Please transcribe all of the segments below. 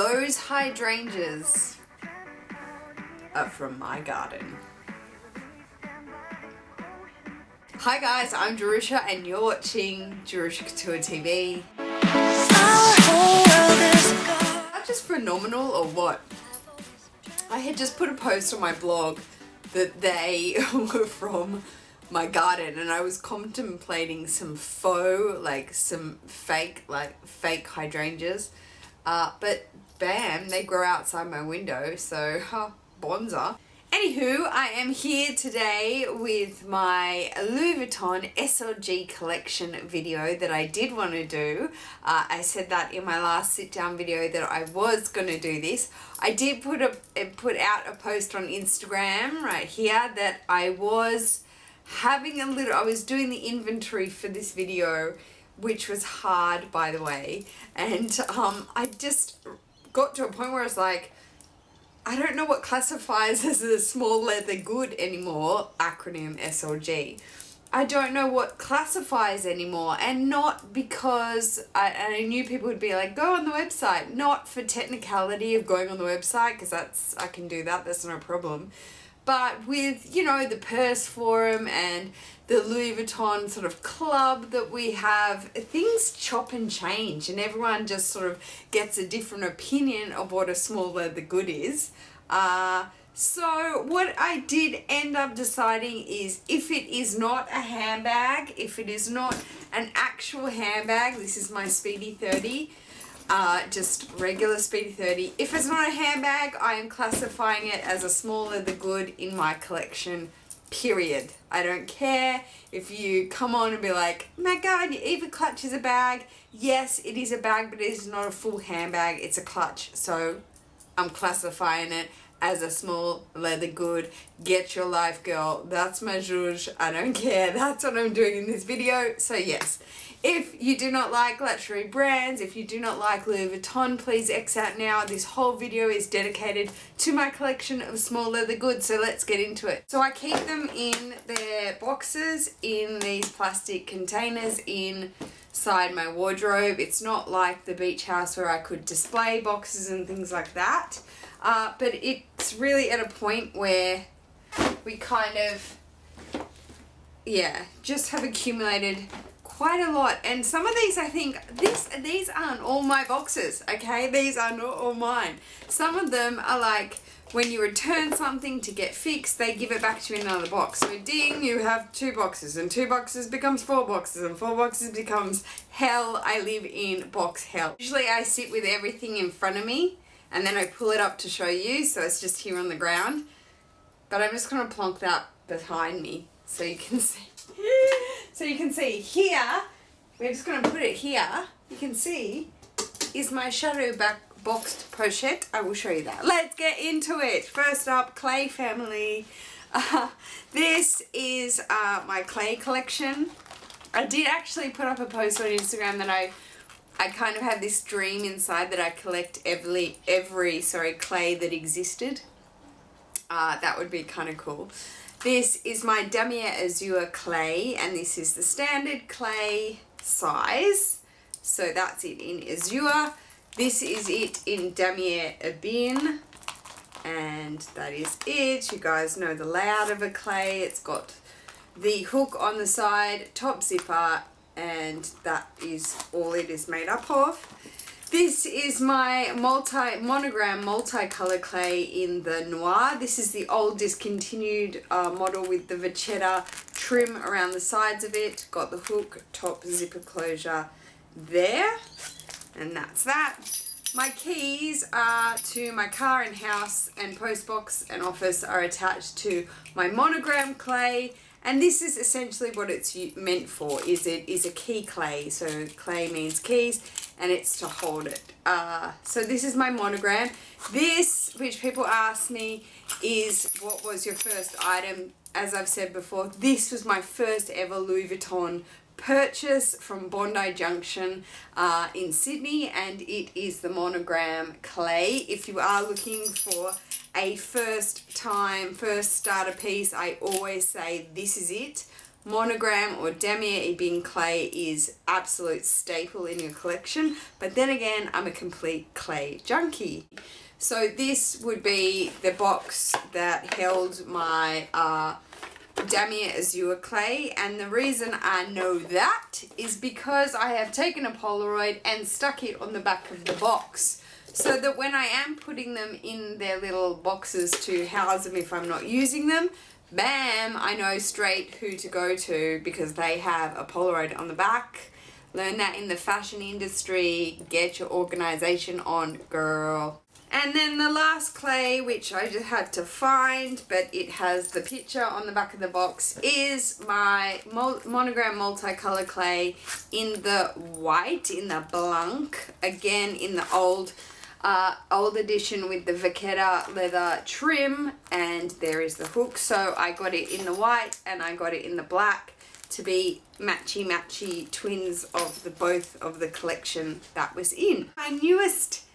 Those hydrangeas are from my garden. Hi guys, I'm Jerusha and you're watching Jerusha Couture TV. Not just phenomenal or what? I had just put a post on my blog that they were from my garden and I was contemplating some faux, like some fake hydrangeas. But bam, they grow outside my window, so bonza. Anywho, I am here today with my Louis Vuitton SLG collection video that I did want to do. I said that in my last sit down video that I was going to do this. I did put out a post on Instagram right here that I was doing the inventory for this video, which was hard, by the way, and I just got to a point where I was like, I don't know what classifies as a small leather good anymore, acronym SLG. I don't know what classifies anymore, and not because I knew people would be like, go on the website, not for technicality of going on the website, because I can do that, that's no problem. But with, you know, the purse forum and the Louis Vuitton sort of club that we have, things chop and change and everyone just sort of gets a different opinion of what a small leather good is. So what I did end up deciding is, if it is not a handbag, if it is not an actual handbag, this is my Speedy 30, just regular Speedy 30. If it's not a handbag, I am classifying it as a small leather good in my collection, period. I don't care if you come on and be like, my God, Eva clutch is a bag. Yes, it is a bag, but it is not a full handbag, it's a clutch. So I'm classifying it as a small leather good. Get your life, girl. That's my zhuzh. I don't care. That's what I'm doing in this video. So yes, if you do not like luxury brands, if you do not like Louis Vuitton, please X out now. This whole video is dedicated to my collection of small leather goods, so let's get into it. So I keep them in their boxes, in these plastic containers inside my wardrobe. It's not like the beach house where I could display boxes and things like that. But it's really at a point where we kind of, yeah, just have accumulated quite a lot. And some of these, I think, these aren't all my boxes, okay? These are not all mine. Some of them are like, when you return something to get fixed, they give it back to you in another box. So ding, you have 2 boxes, and 2 boxes becomes 4 boxes, and 4 boxes becomes hell. I live in box hell. Usually I sit with everything in front of me, and then I pull it up to show you, so it's just here on the ground. But I'm just going to plonk that behind me so you can see. So you can see here, we're just going to put it here. You can see is my shadow back boxed pochette. I will show you that. Let's get into it. First up, clay family. This is my clay collection. I did actually put up a post on Instagram that I kind of have this dream inside that I collect every clay that existed. That would be kind of cool. This is my Damier Azur clay, and this is the standard clay size. So that's it in Azur. This is it in Damier Ebene, and that is it. You guys know the layout of a clay. It's got the hook on the side, top zipper, and that is all it is made up of. This is my monogram multicolor clay in the Noir. This is the old discontinued model with the vachetta trim around the sides of it. Got the hook, top zipper closure there, and that's that. My keys are to my car and house, and postbox and office are attached to my monogram clay. And this is essentially what it's meant for, is it is a key clay. So clay means keys, and it's to hold it. So this is my monogram. This, which people ask me, is what was your first item. As I've said before, this was my first ever Louis Vuitton purchase from Bondi Junction in Sydney, and it is the monogram clay. If you are looking for a first starter piece, I always say this is it. monogram or Damier Ebene clay is absolute staple in your collection, but then again, I'm a complete clay junkie. So this would be the box that held my Damier Azur clay, and the reason I know that is because I have taken a Polaroid and stuck it on the back of the box, so that when I am putting them in their little boxes to house them if I'm not using them, bam, I know straight who to go to because they have a Polaroid on the back. Learn that in the fashion industry. Get your organization on, girl. And then the last clay, which I just had to find, but it has the picture on the back of the box, is my Monogram Multicolor Clay in the white, in the blanc, again in the old edition with the vaqueta leather trim, and there is the hook. So I got it in the white and I got it in the black to be matchy twins of both of the collection that was in. My newest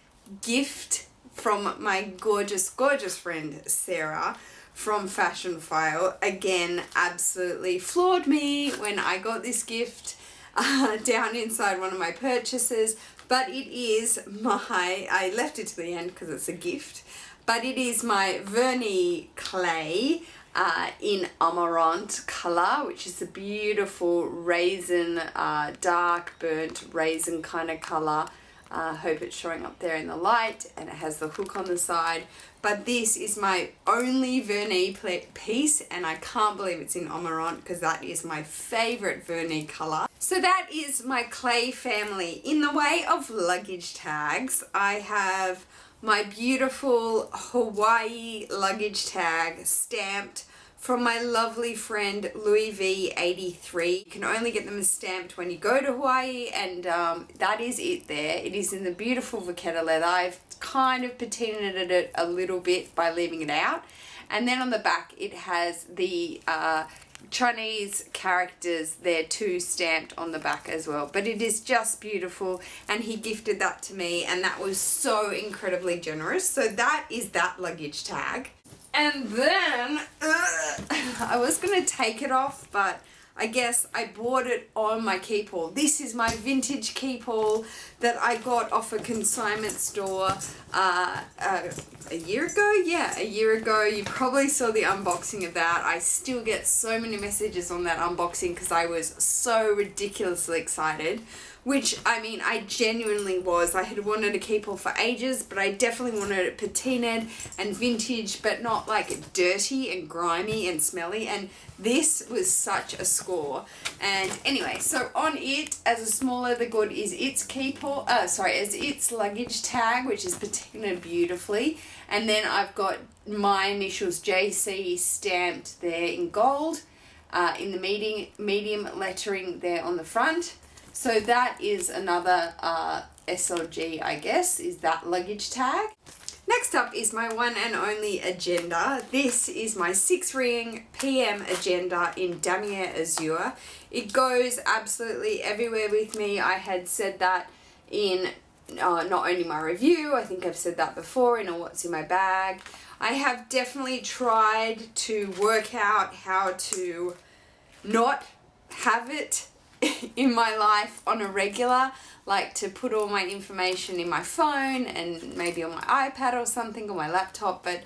gift from my gorgeous friend Sarah from Fashion File, again absolutely floored me when I got this gift down inside one of my purchases, but it is my, I left it to the end because it's a gift, but it is my vernis clay in Amaranth colour, which is a beautiful raisin, dark burnt raisin kind of colour. I hope it's showing up there in the light, and it has the hook on the side. But this is my only vernis piece, and I can't believe it's in Amaranth because that is my favourite vernis colour. So that is my clay family. In the way of luggage tags, I have my beautiful Hawaii luggage tag stamped from my lovely friend Louis V83. You can only get them stamped when you go to Hawaii, and that is it there. It is in the beautiful vaqueta leather. I've kind of patinaed it a little bit by leaving it out. And then on the back it has the Chinese characters there too, stamped on the back as well. But it is just beautiful, and he gifted that to me, and that was so incredibly generous. So that is that luggage tag. And then I was going to take it off, but I guess I bought it on my keep haul. This is my vintage keep haul that I got off a consignment store a year ago. Yeah, a year ago. You probably saw the unboxing of that. I still get so many messages on that unboxing because I was so ridiculously excited. Which, I mean, I genuinely was. I had wanted a keep haul for ages, but I definitely wanted it patinaed and vintage, but not like dirty and grimy and smelly. And this was such a score. And anyway, so on it, as a small leather good, is its keep haul, as its luggage tag, which is patinaed beautifully. And then I've got my initials JC stamped there in gold, in the medium lettering there on the front. So that is another SLG, I guess, is that luggage tag. Next up is my one and only agenda. This is my 6-ring PM agenda in Damier Azur. It goes absolutely everywhere with me. I had said that in not only my review, I think I've said that before in a what's in my bag. I have definitely tried to work out how to not have it in my life on a regular, like to put all my information in my phone and maybe on my iPad or something, or my laptop, but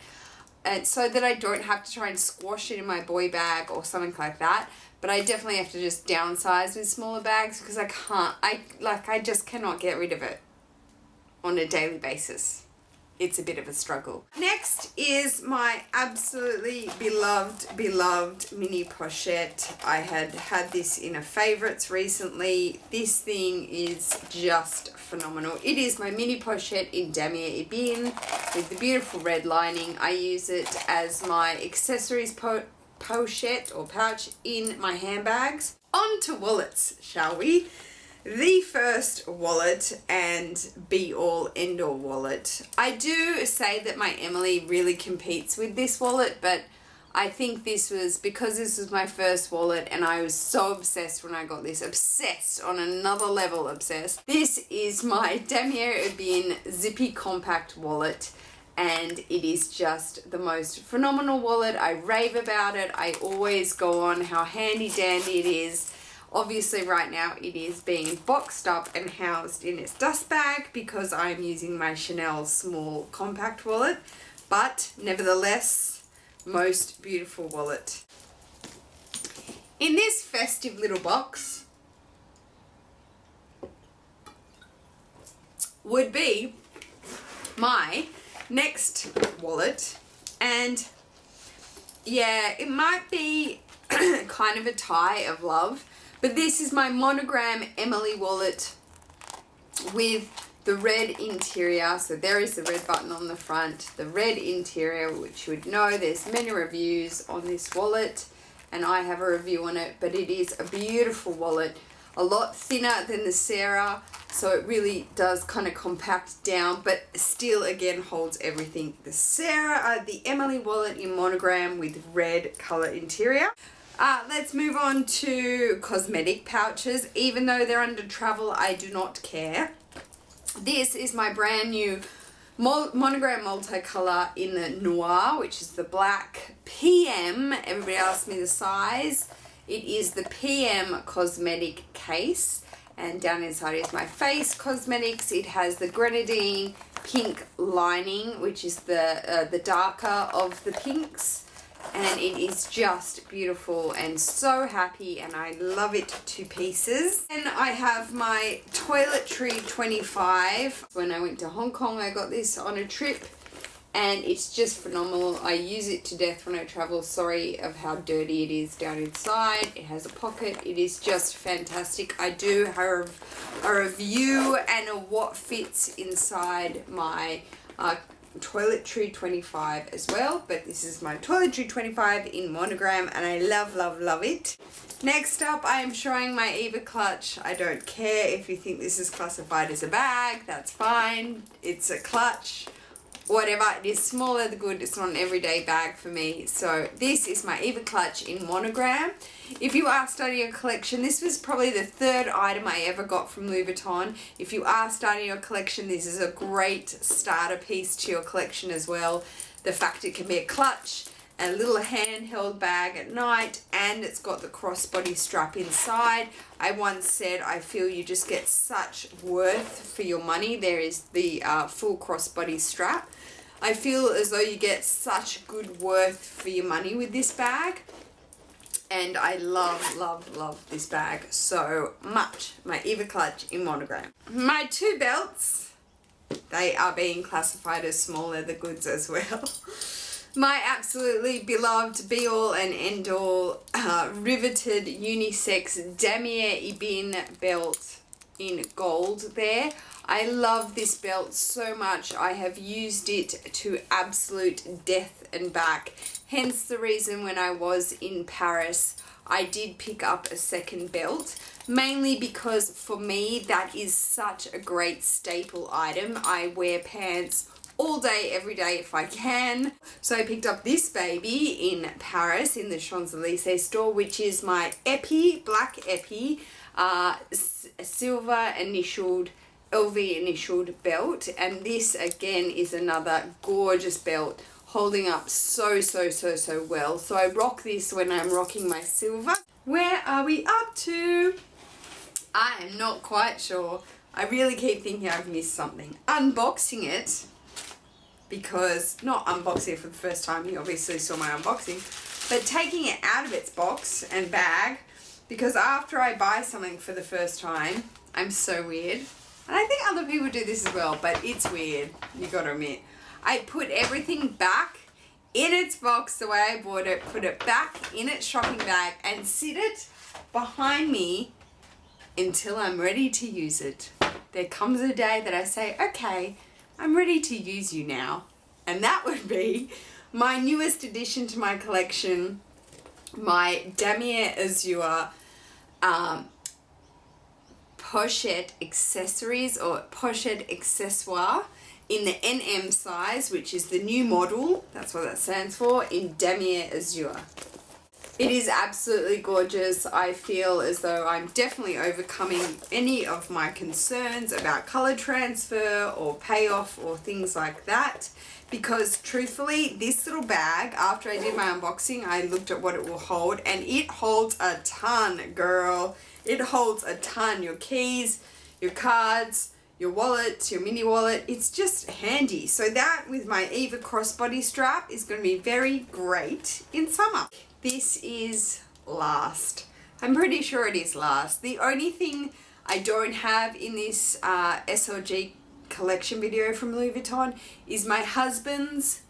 so that I don't have to try and squash it in my boy bag or something like that. But I definitely have to just downsize with smaller bags because I just cannot get rid of it on a daily basis. It's a bit of a struggle. Next is my absolutely beloved mini pochette. I had this in a favorites recently. This thing is just phenomenal. It is my mini pochette in Damier Ebene with the beautiful red lining. I use it as my accessories pochette or pouch in my handbags. On to wallets, shall we? The first wallet and be-all end-all wallet. I do say that my Emily really competes with this wallet, but I think this was because this was my first wallet and I was so obsessed when I got this. Obsessed on another level obsessed. This is my Damier Ebene Zippy Compact wallet, and it is just the most phenomenal wallet. I rave about it. I always go on how handy dandy it is. Obviously right now it is being boxed up and housed in its dust bag because I'm using my Chanel small compact wallet, but nevertheless, most beautiful wallet. In this festive little box would be my next wallet, and yeah, it might be kind of a tie of love, but this is my monogram Emily wallet with the red interior. So there is the red button on the front, the red interior, which you would know there's many reviews on this wallet, and I have a review on it, but it is a beautiful wallet, a lot thinner than the Sarah, so it really does kind of compact down, but still again holds everything. The Sarah, the Emily wallet in monogram with red color interior. Let's move on to cosmetic pouches. Even though they're under travel, I do not care. This is my brand new monogram multicolor in the Noir, which is the black PM. Everybody asked me the size. It is the PM cosmetic case, and down inside is my face cosmetics. It has the grenadine pink lining, which is the darker of the pinks, and it is just beautiful and so happy, and I love it to pieces. And I have my Toiletry 25. When I went to Hong Kong, I got this on a trip, and it's just phenomenal. I use it to death when I travel. Sorry of how dirty it is down inside. It has a pocket. It is just fantastic. I do have a review and a what fits inside my Toiletry 25 as well, but this is my Toiletry 25 in monogram, and I love, love, love it. Next up, I am showing my Eva clutch. I don't care if you think this is classified as a bag, that's fine. It's a clutch. Whatever, it is smaller the good. It's not an everyday bag for me. So this is my Eva clutch in monogram. If you are starting a collection, this was probably the third item I ever got from Louis Vuitton. If you are starting your collection, this is a great starter piece to your collection as well. The fact it can be a clutch, a little handheld bag at night, and it's got the crossbody strap inside. I once said I feel you just get such worth for your money. There is the full crossbody strap. I feel as though you get such good worth for your money with this bag, and I love, love, love this bag so much. My Eva clutch in monogram. My two belts, they are being classified as small leather goods as well. My absolutely beloved be-all and end-all riveted unisex Damier Ebene belt in gold there. I love this belt so much. I have used it to absolute death and back. Hence the reason when I was in Paris, I did pick up a second belt, mainly because for me that is such a great staple item. I wear pants all day, every day if I can. So I picked up this baby in Paris in the Champs-Élysées store, which is my Epi, black Epi, silver initialed, LV initialed belt. And this again is another gorgeous belt, holding up so well. So I rock this when I'm rocking my silver. Where are we up to? I am not quite sure. I really keep thinking I've missed something. Unboxing it, because not unboxing it for the first time, you obviously saw my unboxing, but taking it out of its box and bag, because after I buy something for the first time, I'm so weird. And I think other people do this as well, but it's weird, you gotta admit. I put everything back in its box the way I bought it, put it back in its shopping bag, and sit it behind me until I'm ready to use it. There comes a day that I say, okay, I'm ready to use you now. And that would be my newest addition to my collection, my Damier Azur pochette accessories, or pochette accessoire in the NM size, which is the new model, that's what that stands for, in Damier Azur. It is absolutely gorgeous. I feel as though I'm definitely overcoming any of my concerns about color transfer or payoff or things like that. Because truthfully, this little bag, after I did my unboxing, I looked at what it will hold, and it holds a ton, girl. It holds a ton. Your keys, your cards, your wallet, your mini wallet, it's just handy. So that with my Eva crossbody strap is going to be very great in summer. This is last. I'm pretty sure it is last. The only thing I don't have in this SLG collection video from Louis Vuitton is my husband's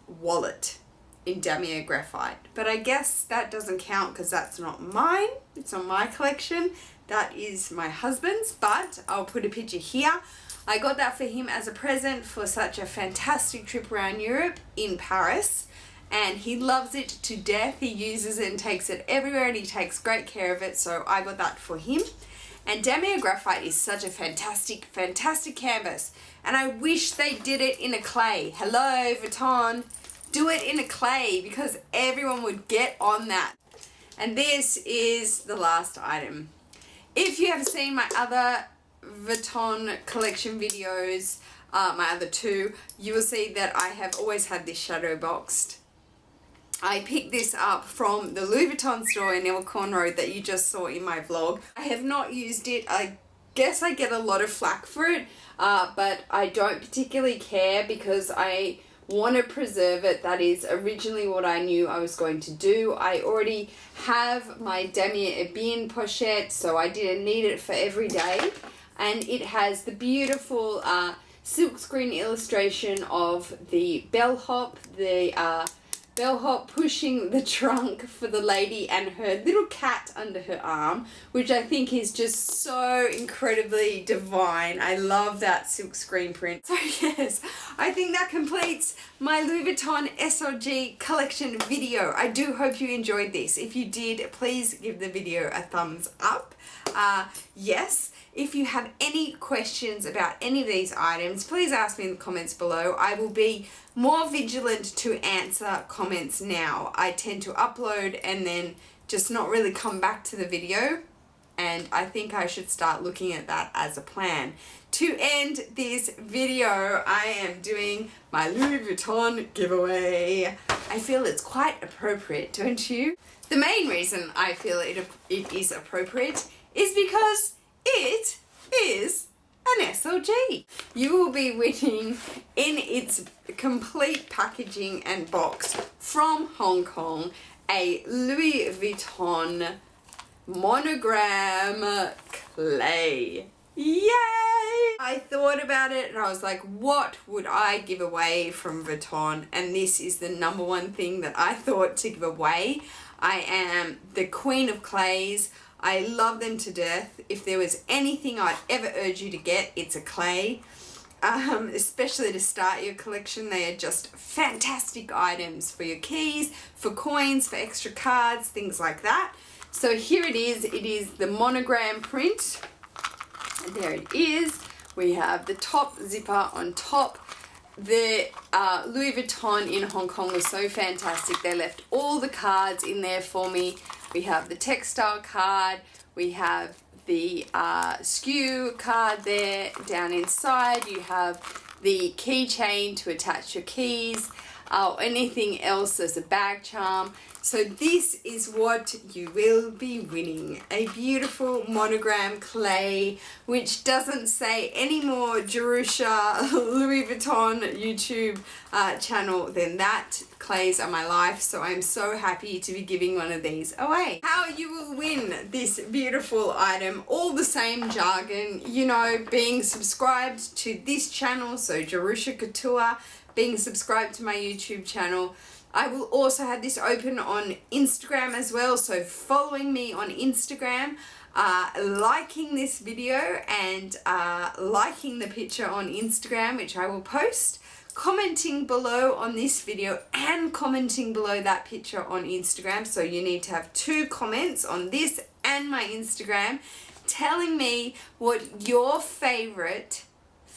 wallet in Damier graphite. But I guess that doesn't count because that's not mine. It's not my collection. That is my husband's, but I'll put a picture here. I got that for him as a present for such a fantastic trip around Europe in Paris. And he loves it to death. He uses it and takes it everywhere, and he takes great care of it. So I got that for him. And Damier graphite is such a fantastic, fantastic canvas. And I wish they did it in a clay. Hello, Vuitton. Do it in a clay because everyone would get on that. And this is the last item. If you have seen my other Vuitton collection videos, my other two, you will see that I have always had this shadow boxed. I picked this up from the Louis Vuitton store in Elkhorn Road that you just saw in my vlog. I have not used it. I guess I get a lot of flack for it, but I don't particularly care because I want to preserve it. That is originally what I knew I was going to do. I already have my Damier Ebene pochette, so I didn't need it for every day. And it has the beautiful silkscreen illustration of the bellhop, bellhop pushing the trunk for the lady and her little cat under her arm, which I think is just so incredibly divine. I love that silk screen print. So yes, I think that completes my Louis Vuitton SLG collection video. I do hope you enjoyed this. If you did, please give the video a thumbs up. Yes. If you have any questions about any of these items, please ask me in the comments below. I will be more vigilant to answer comments now. I tend to upload and then just not really come back to the video, and I think I should start looking at that as a plan. To end this video, I am doing my Louis Vuitton giveaway. I feel it's quite appropriate, don't you? The main reason I feel it is appropriate is because it is an SLG. You will be winning in its complete packaging and box from Hong Kong a Louis Vuitton monogram clay. Yay! I thought about it and I was like, what would I give away from Vuitton? And this is the number one thing that I thought to give away. I am the queen of clays. I love them to death. If there was anything I'd ever urge you to get, it's a clay. Especially to start your collection. They are just fantastic items for your keys, for coins, for extra cards, things like that. So here it is. It is the monogram print. There it is. We have the top zipper on top. The Louis Vuitton in Hong Kong was so fantastic. They left all the cards in there for me. We have the textile card. We have the SKU card there. Down inside you have the keychain to attach your keys. Anything else, there's a bag charm. So this is what you will be winning. A beautiful monogram clay, which doesn't say any more Jerusha Louis Vuitton YouTube channel than that. Clays are my life, so I'm so happy to be giving one of these away. How you will win this beautiful item, all the same jargon, you know, being subscribed to this channel, so Jerusha Couture, being subscribed to my YouTube channel. I will also have this open on Instagram as well, so following me on Instagram, liking this video and liking the picture on Instagram, which I will post, commenting below on this video and commenting below that picture on Instagram. So you need to have 2 comments on this and my Instagram telling me what your favorite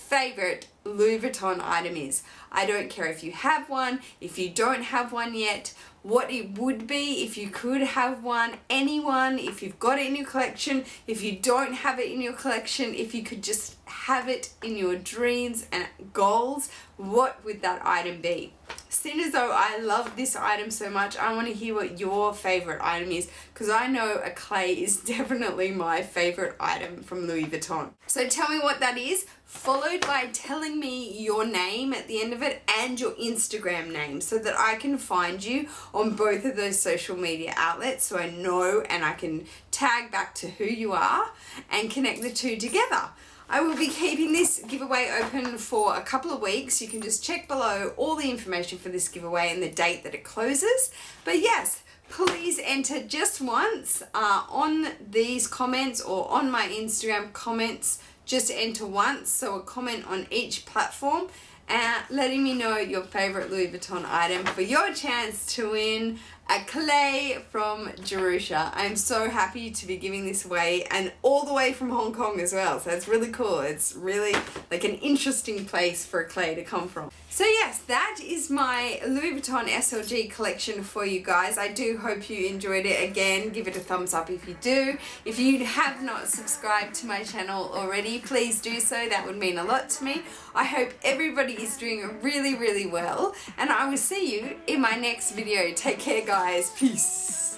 favorite Louis Vuitton item is. I don't care if you have one, if you don't have one yet, what it would be if you could have one, anyone, if you've got it in your collection, if you don't have it in your collection, if you could just have it in your dreams and goals, what would that item be? Seeing as though I love this item so much, I want to hear what your favorite item is, because I know a clay is definitely my favorite item from Louis Vuitton. So tell me what that is, followed by telling me your name at the end of it and your Instagram name, so that I can find you on both of those social media outlets, so I know and I can tag back to who you are and connect the two together. I will be keeping this giveaway open for a couple of weeks. You can just check below all the information for this giveaway and the date that it closes. But yes, please enter just once on these comments or on my Instagram comments. Just enter once, so a comment on each platform, letting me know your favorite Louis Vuitton item for your chance to win a clay from Jerusha. I'm so happy to be giving this away, and all the way from Hong Kong as well, so it's really cool. It's really like an interesting place for a clay to come from. So yes, that is my Louis Vuitton SLG collection for you guys. I do hope you enjoyed it. Again, give it a thumbs up if you do. If you have not subscribed to my channel already, please do so. That would mean a lot to me. I hope everybody is doing really, really well, and I will see you in my next video. Take care, guys. Peace.